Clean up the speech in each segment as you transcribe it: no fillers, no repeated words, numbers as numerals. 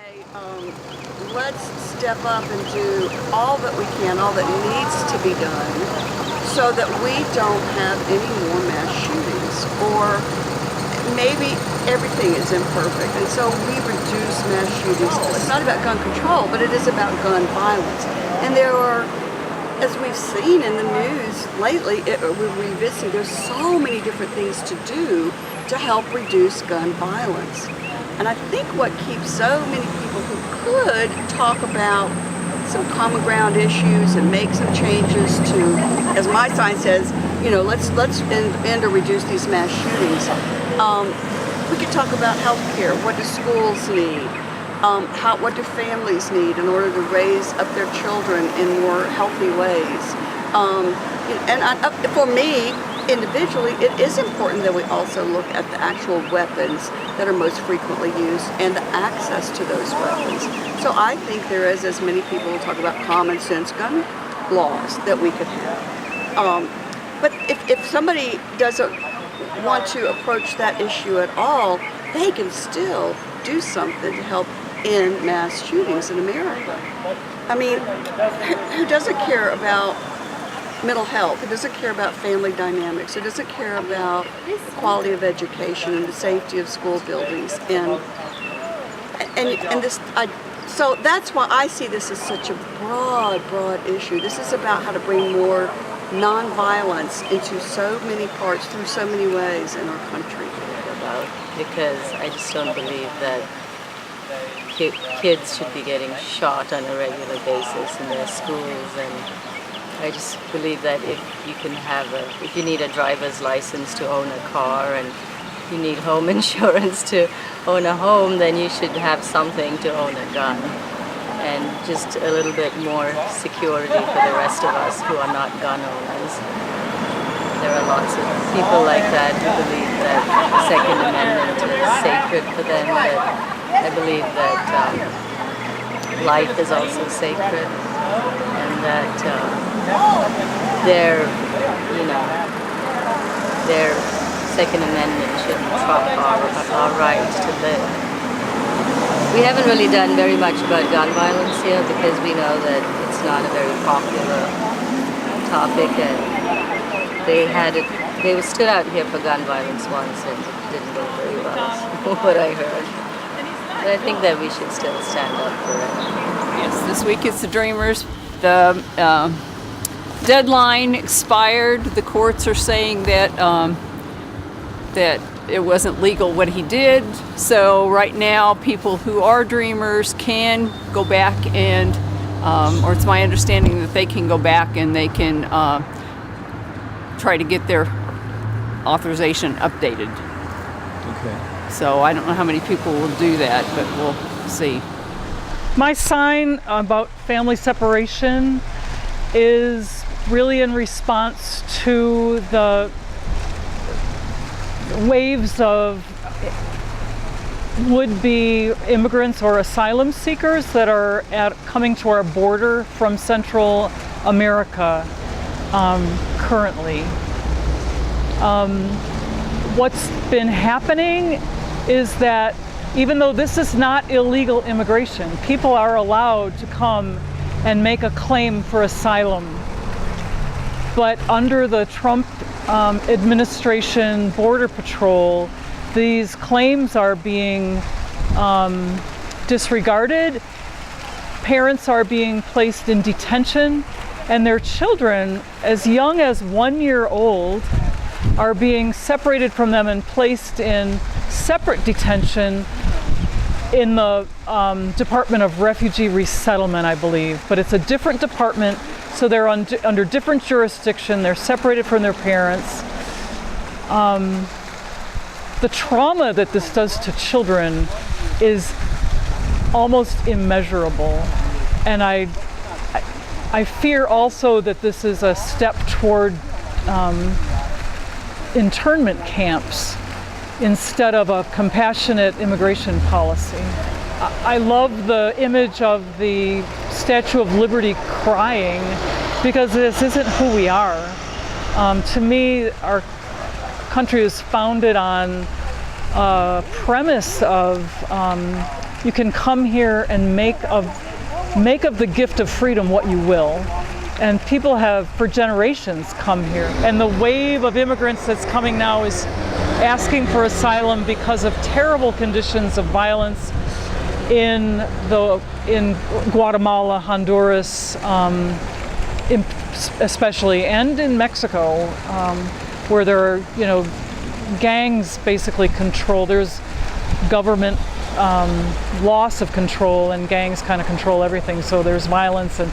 say, let's step up and do all that we can, all that needs to be done, so that we don't have any more mass shootings. Or maybe everything is imperfect, and so we reduce mass shootings. It's not about gun control, but it is about gun violence. And there are, as we've seen in the news lately, we're revisiting, there's so many different things to do to help reduce gun violence. And I think what keeps so many people who could talk about some common ground issues and make some changes to, as my sign says, let's end or reduce these mass shootings. We could talk about health care. What do schools need? What do families need in order to raise up their children in more healthy ways? For me, individually, it is important that we also look at the actual weapons that are most frequently used and the access to those weapons. So I think there is, as many people will talk about, common sense gun laws that we could have. But if somebody doesn't want to approach that issue at all, they can still do something to help end mass shootings in America. I mean, who doesn't care about mental health? Who doesn't care about family dynamics? Who doesn't care about the quality of education and the safety of school buildings? So that's why I see this as such a broad issue. This is about how to bring more nonviolence into so many parts, through so many ways in our country. Because I just don't believe that kids should be getting shot on a regular basis in their schools, and I just believe that if you need a driver's license to own a car and you need home insurance to own a home, then you should have something to own a gun, and just a little bit more security for the rest of us who are not gun owners. There are lots of people like that who believe that the Second Amendment is sacred for them, but I believe that life is also sacred, and that their Second Amendment shouldn't trump our right to live. We haven't really done very much about gun violence here because we know that it's not a very popular topic, and they stood out here for gun violence once and it didn't go very well, what I heard. But I think that we should still stand up for it. Yes, this week is the Dreamers. The deadline expired. The courts are saying that that it wasn't legal what he did. So right now, people who are Dreamers can go back and, or it's my understanding that they can go back and they can try to get their authorization updated. Okay. So I don't know how many people will do that, but we'll see. My sign about family separation is really in response to the waves of would-be immigrants or asylum seekers that are coming to our border from Central America currently. What's been happening is that even though this is not illegal immigration, people are allowed to come and make a claim for asylum. But under the Trump administration Border Patrol, these claims are being disregarded. Parents are being placed in detention, and their children, as young as 1 year old, are being separated from them and placed in separate detention in the Department of Refugee Resettlement, I believe. But it's a different department, so they're under different jurisdiction. They're separated from their parents. The trauma that this does to children is almost immeasurable. And I fear also that this is a step toward internment camps instead of a compassionate immigration policy. I love the image of the Statue of Liberty crying, because this isn't who we are. To me, our country is founded on a premise of You can come here and make of the gift of freedom what you will. And people have, for generations, come here. And the wave of immigrants that's coming now is asking for asylum because of terrible conditions of violence in Guatemala, Honduras, especially, and in Mexico, where there are, gangs basically control. There's government loss of control, and gangs kind of control everything. So there's violence, and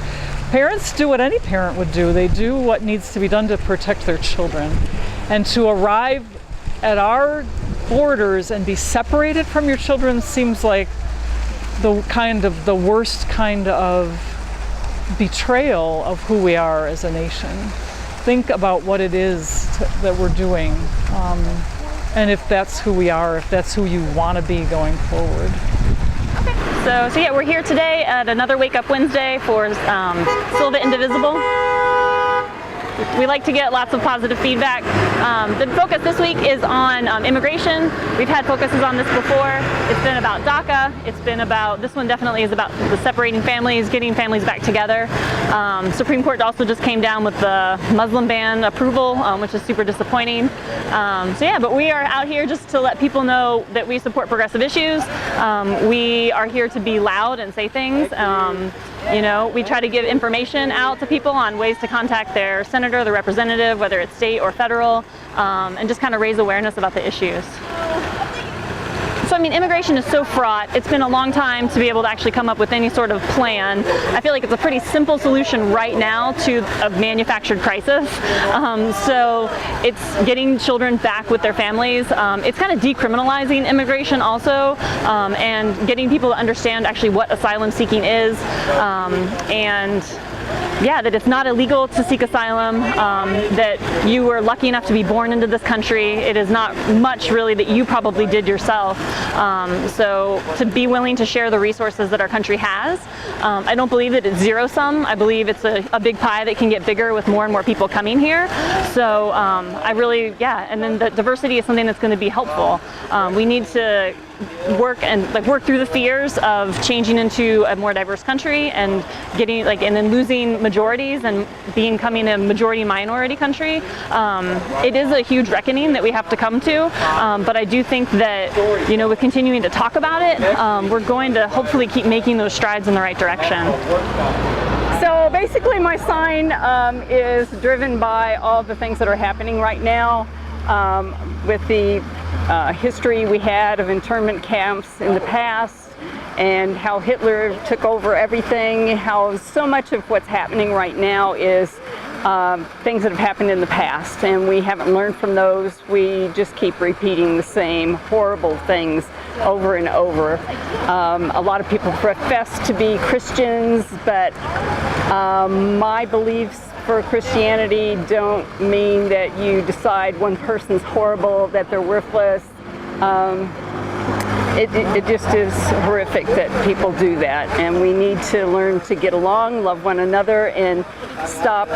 parents do what any parent would do. They do what needs to be done to protect their children. And to arrive at our borders and be separated from your children seems like the worst kind of betrayal of who we are as a nation. Think about what it is that we're doing, and if that's who we are, if that's who you want to be going forward. So yeah, we're here today at another Wake Up Wednesday for Sylva Indivisible. We like to get lots of positive feedback. The focus this week is on immigration. We've had focuses on this before. It's been about DACA. It's been about, this one definitely is about the separating families, getting families back together. Supreme Court also just came down with the Muslim ban approval, which is super disappointing. So yeah, but we are out here just to let people know that we support progressive issues. We are here to be loud and say things. We try to give information out to people on ways to contact their senator, their representative, whether it's state or federal, and just kind of raise awareness about the issues. So I mean, immigration is so fraught. It's been a long time to be able to actually come up with any sort of plan. I feel like it's a pretty simple solution right now to a manufactured crisis. So it's getting children back with their families. It's kind of decriminalizing immigration also, and getting people to understand actually what asylum seeking is, and yeah, that it's not illegal to seek asylum, that you were lucky enough to be born into this country. It is not much really that you probably did yourself. So to be willing to share the resources that our country has. I don't believe that it's zero sum. I believe it's a big pie that can get bigger with more and more people coming here. So I really, yeah, and then the diversity is something that's going to be helpful. We need to work through the fears of changing into a more diverse country and getting and then losing majorities and becoming a majority minority country. It is a huge reckoning that we have to come to, but I do think that with continuing to talk about it, we're going to hopefully keep making those strides in the right direction. So basically my sign is driven by all the things that are happening right now, with the history we had of internment camps in the past, and how Hitler took over everything, how so much of what's happening right now is things that have happened in the past, and we haven't learned from those. We just keep repeating the same horrible things over and over. A lot of people profess to be Christians, but my beliefs for Christianity don't mean that you decide one person's horrible, that they're worthless. It just is horrific that people do that, and we need to learn to get along, love one another, and stop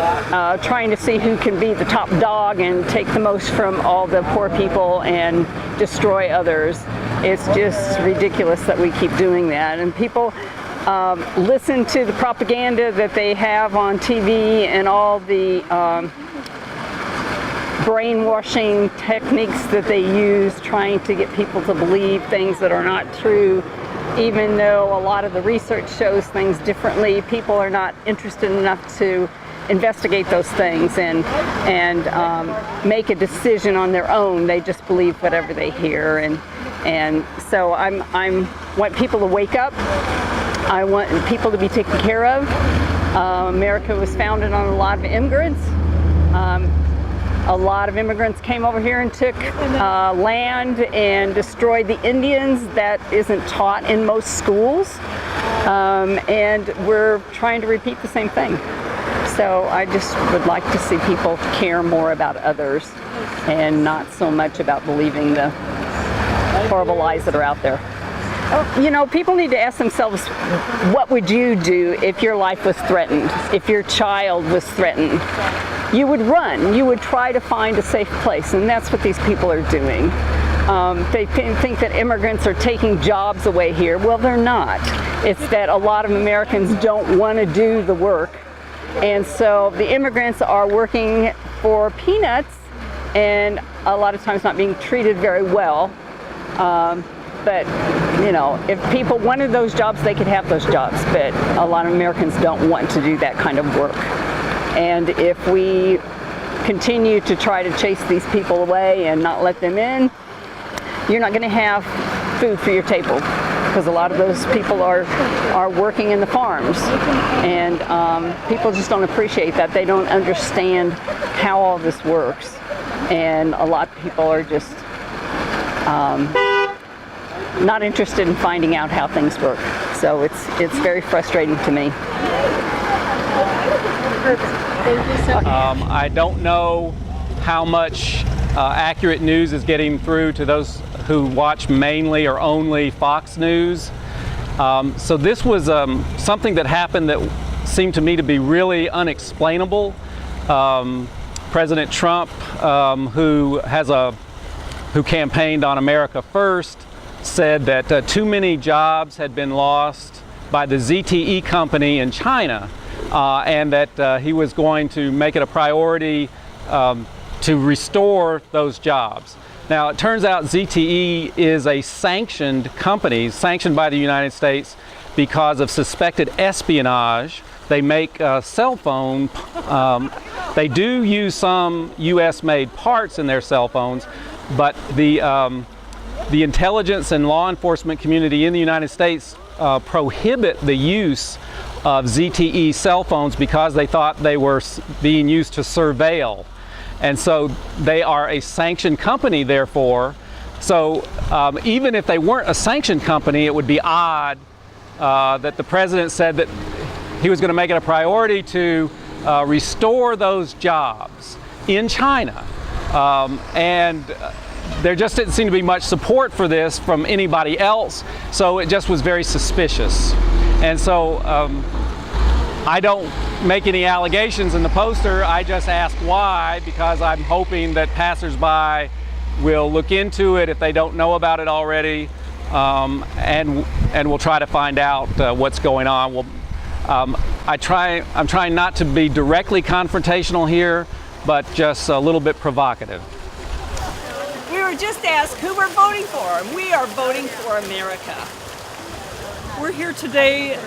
trying to see who can be the top dog and take the most from all the poor people and destroy others. It's just ridiculous that we keep doing that, and people listen to the propaganda that they have on TV and all the brainwashing techniques that they use, trying to get people to believe things that are not true, even though a lot of the research shows things differently. People are not interested enough to investigate those things and make a decision on their own. They just believe whatever they hear, and so I want people to wake up. I want people to be taken care of. America was founded on a lot of immigrants. A lot of immigrants came over here and took land and destroyed the Indians. That isn't taught in most schools. And we're trying to repeat the same thing. So I just would like to see people care more about others and not so much about believing the horrible lies that are out there. People need to ask themselves, what would you do if your life was threatened, if your child was threatened? You would run. You would try to find a safe place, and that's what these people are doing. They think that immigrants are taking jobs away here. Well, they're not. It's that a lot of Americans don't want to do the work. And so the immigrants are working for peanuts and a lot of times not being treated very well. But, you know, if people wanted those jobs, they could have those jobs. But a lot of Americans don't want to do that kind of work. And if we continue to try to chase these people away and not let them in, you're not going to have food for your table, because a lot of those people are working in the farms, and people just don't appreciate that. They don't understand how all this works, and a lot of people are just not interested in finding out how things work. So it's very frustrating to me. I don't know how much accurate news is getting through to those who watch mainly or only Fox News. So this was something that happened that seemed to me to be really unexplainable. President Trump, who campaigned on America First, said that too many jobs had been lost by the ZTE company in China, and that he was going to make it a priority to restore those jobs. Now, it turns out ZTE is a sanctioned company, sanctioned by the United States because of suspected espionage. They make cell phone, they do use some US-made parts in their cell phones, but the intelligence and law enforcement community in the United States prohibit the use of ZTE cell phones because they thought they were being used to surveil. And so they are a sanctioned company, therefore. So even if they weren't a sanctioned company, it would be odd that the president said that he was going to make it a priority to restore those jobs in China. And there just didn't seem to be much support for this from anybody else, so it just was very suspicious. And so I don't make any allegations in the poster. I just ask why, because I'm hoping that passersby will look into it if they don't know about it already, and we'll try to find out what's going on. I'm trying not to be directly confrontational here, but just a little bit provocative. We were just asked who we're voting for, and we are voting for America. We're here today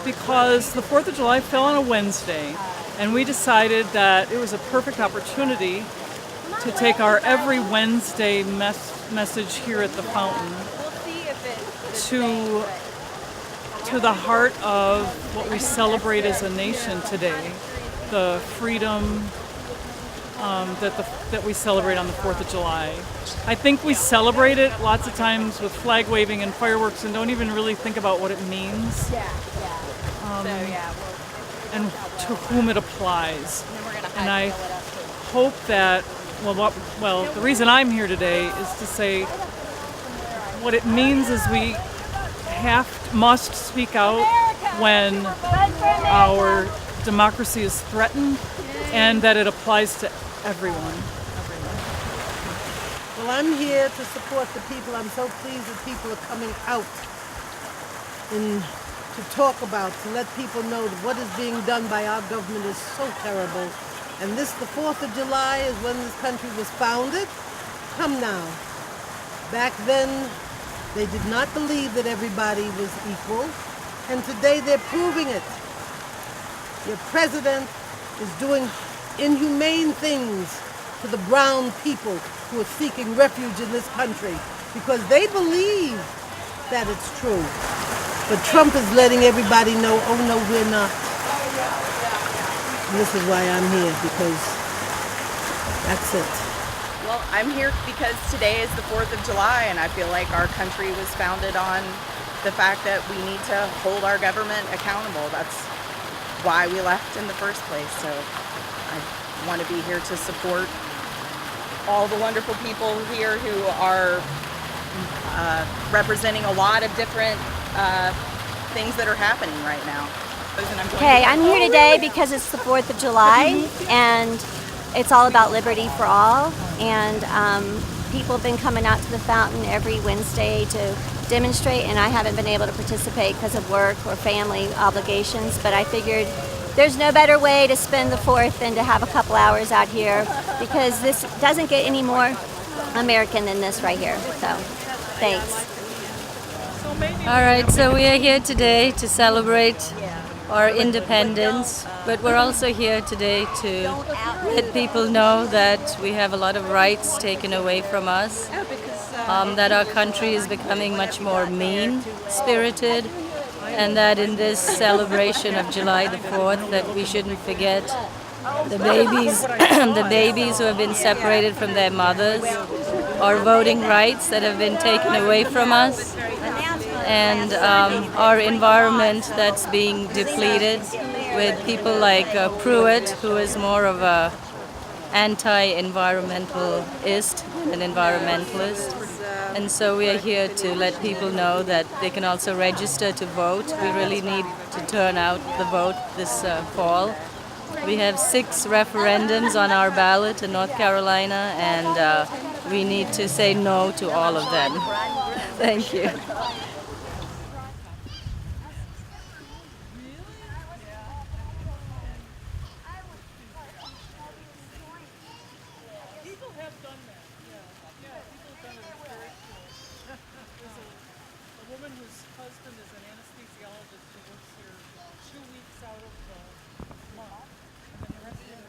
because the 4th of July fell on a Wednesday, and we decided that it was a perfect opportunity to take our every Wednesday message here at the fountain to the heart of what we celebrate as a nation today, the freedom that we celebrate on the 4th of July. I think we celebrate it lots of times with flag waving and fireworks and don't even really think about what it means and to whom it applies. And I hope that, the reason I'm here today is to say what it means is we must speak out when our democracy is threatened, and that it applies to everyone. Well, I'm here to support the people. I'm so pleased that people are coming out to talk about, to let people know that what is being done by our government is so terrible. And the 4th of July is when this country was founded. Come now. Back then, they did not believe that everybody was equal, and today they're proving it. Your president is doing inhumane things to the brown people who are seeking refuge in this country because they believe that it's true. But Trump is letting everybody know, oh no, we're not. And this is why I'm here, because that's it. Well, I'm here because today is the 4th of July, and I feel like our country was founded on the fact that we need to hold our government accountable. That's why we left in the first place. So I want to be here to support all the wonderful people here who are representing a lot of different things that are happening right now. Okay, I'm here today because it's the 4th of July, and it's all about liberty for all, and people have been coming out to the fountain every Wednesday to demonstrate, and I haven't been able to participate because of work or family obligations, but I figured there's no better way to spend the 4th than to have a couple hours out here, because this doesn't get any more American than this right here. So, thanks. All right, so we are here today to celebrate our independence, but we're also here today to let people know that we have a lot of rights taken away from us, that our country is becoming much more mean-spirited, and that in this celebration of July the 4th that we shouldn't forget the babies, the babies who have been separated from their mothers, our voting rights that have been taken away from us, and our environment that's being depleted with people like Pruitt, who is more of a anti-environmentalist than environmentalist. And so we are here to let people know that they can also register to vote. We really need to turn out the vote this fall. We have 6 referendums on our ballot in North Carolina, and we need to say no to all of them. Thank you. A woman whose husband is an anesthesiologist who works here 2 weeks out of the month, and then the rest of the time